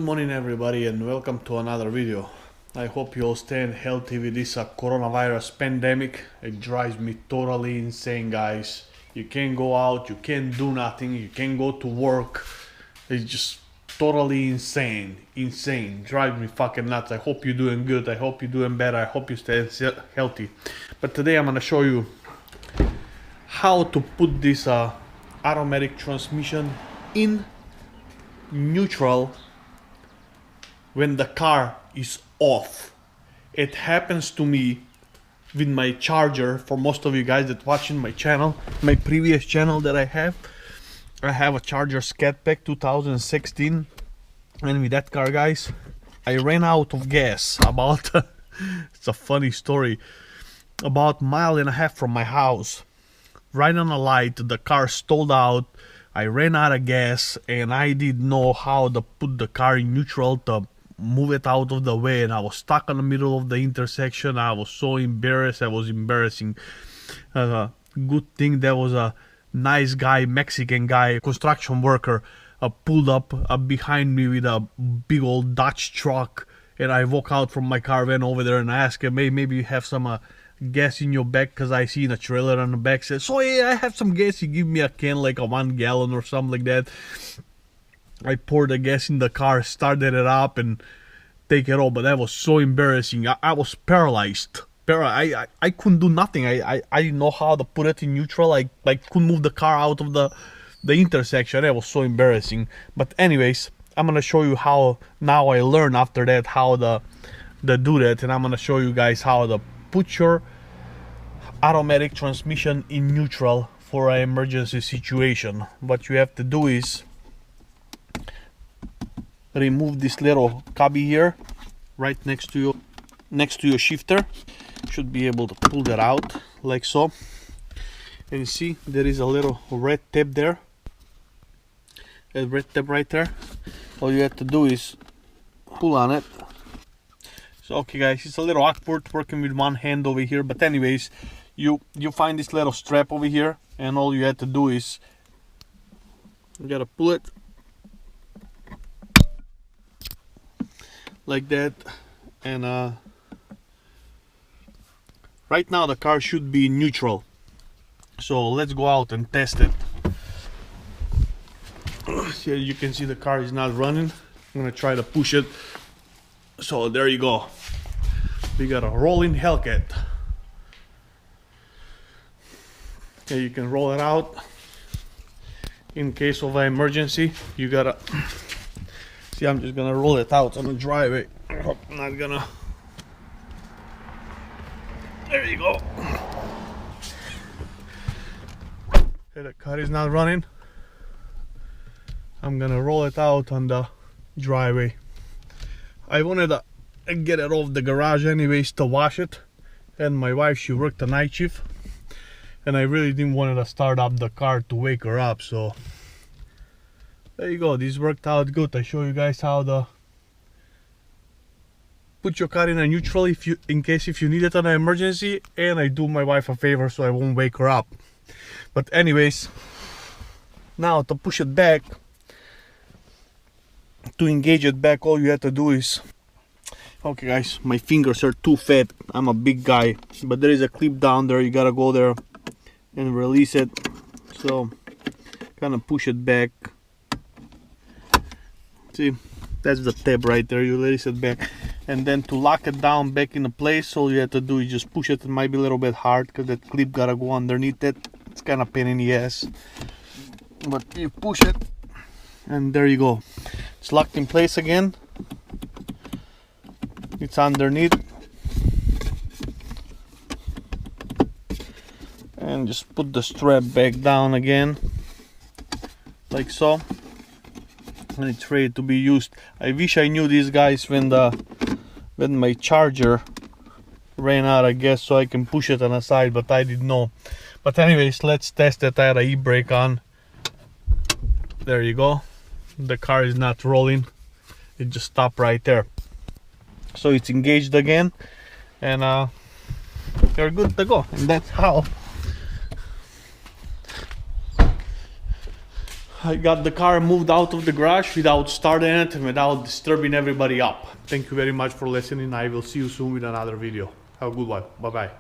Good morning everybody and welcome to another video. I hope you all staying healthy with this coronavirus pandemic. It drives me totally insane, guys. You can't go out, you can't do nothing, you can't go to work. It's just totally insane. Drives me fucking nuts. I hope you're doing good, I hope you're doing better, I hope you stay healthy. But today I'm gonna show you how to put this automatic transmission in neutral when the car is off. It happens to me with my charger. For most of you guys that watching my channel, my previous channel that I have a Charger Scat Pack 2016, and with that car, guys, I ran out of gas about it's a funny story. About 1.5 miles from my house, right on a light, the car stalled out. I ran out of gas and I didn't know how to put the car in neutral to move it out of the way, and I was stuck in the middle of the intersection. I was so embarrassed. It was embarrassing. Good thing there was a nice guy, Mexican guy, construction worker, pulled up behind me with a big old Dodge truck, and I walk out from my car, went over there and I asked him, hey, maybe you have some gas in your back, because I see in a trailer on the back says, so yeah, I have some gas. He give me a can, like a 1 gallon or something like that. I poured the gas in the car, started it up and take it all, but that was so embarrassing. I was paralyzed. I couldn't do nothing. I didn't know how to put it in neutral. I couldn't move the car out of the intersection. It was so embarrassing. But anyways, I'm gonna show you how now I learned after that how to do that, and I'm gonna show you guys how to put your automatic transmission in neutral for an emergency situation. What you have to do is remove this little cubby here right next to your shifter. Should be able to pull that out like so, and you see there is a little red tab there, a red tab right there. All you have to do is pull on it. So okay guys, it's a little awkward working with one hand over here, but anyways, you find this little strap over here, and all you have to do is you gotta pull it like that, and right now the car should be neutral. So let's go out and test it. Here you can see the car is not running. I'm gonna try to push it. So there you go. We got a rolling hellcat. Okay, you can roll it out. In case of an emergency, you gotta see, I'm just gonna roll it out on the driveway. I'm not gonna. There you go. Okay, the car is not running. I'm gonna roll it out on the driveway. I wanted to get it off the garage anyways to wash it, and my wife, she worked a night shift, and I really didn't want to start up the car to wake her up. So there you go, this worked out good. I show you guys how to put your car in a neutral in case you need it on an emergency, and I do my wife a favor so I won't wake her up. But anyways, now to push it back, to engage it back, all you have to do is, okay guys, my fingers are too fat, I'm a big guy, but there is a clip down there. You gotta go there and release it. So kind of push it back. See, that's the tab right there. You release it back, and then to lock it down back into place, all you have to do is just push it. It might be a little bit hard because that clip gotta go underneath it. It's kind of pain in the ass, but you push it and there you go. It's locked in place again. It's underneath, and just put the strap back down again like so, and it's ready to be used. I wish I knew these guys when my charger ran out of gas so I can push it on the side, but I didn't know. But anyways, let's test it. I had an e-brake on. There you go. The car is not rolling, it just stopped right there. So it's engaged again, and you're good to go. And that's how I got the car moved out of the garage without starting it and without disturbing everybody up. Thank you very much for listening. I will see you soon with another video. Have a good one. Bye bye.